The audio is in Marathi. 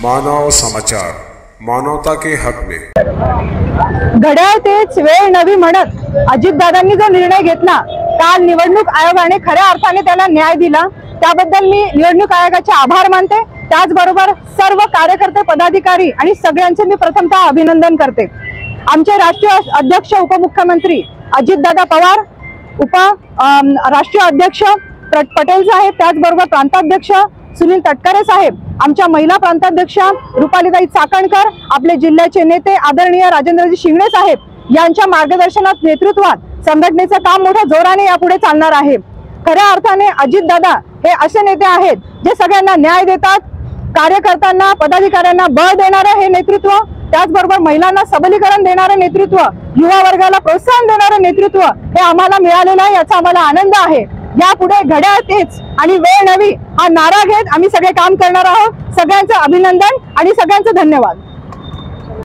मानव समाचार, मानवता के हक में। घड्याळ तेच वेळ नवी म्हणत अजितदादांनी जो निर्णय घेतला, काल निवडणूक आयोगाने खऱ्या अर्थाने त्याला न्याय दिला, त्याबद्दल मी निवडणूक आयोगाचे आभार मानते। त्याचबरोबर सर्व कार्यकर्ते, पदाधिकारी आणि सगळ्यांचे मी प्रथमतः अभिनंदन करते। आमचे राष्ट्रीय अध्यक्ष उपमुख्यमंत्री अजितदादा पवार, राष्ट्रीय अध्यक्ष पटेल साहेब, त्याचबरोबर प्रांताध्यक्ष सुनील तटकरे साहेब, आमच्या महिला प्रांताध्यक्षा रुपालीताई चाकणकर, आपले जिल्ह्याचे नेते आदरणीय राजेंद्रजी शिंगणे साहेब यांच्या मार्गदर्शनात, नेतृत्वात संघटनेचं काम मोठ्या जोराने यापुढे चालणार आहे। खऱ्या अर्थाने अजितदादा हे असे नेते आहेत जे सगळ्यांना न्याय देतात, कार्यकर्त्यांना, पदाधिकाऱ्यांना बळ देणारे हे नेतृत्व, त्याचबरोबर महिलांना सबलीकरण देणारे नेतृत्व, युवा वर्गाला प्रोत्साहन देणारे नेतृत्व हे आम्हाला मिळालेलं आहे, याचा आम्हाला आनंद आहे। यापुढे घड्याळ तेच आणि वेळ नवी हा नारा घेत आम्ही सगळे काम करणार आहोत। सगळ्यांचं अभिनंदन आणि सगळ्यांचं धन्यवाद।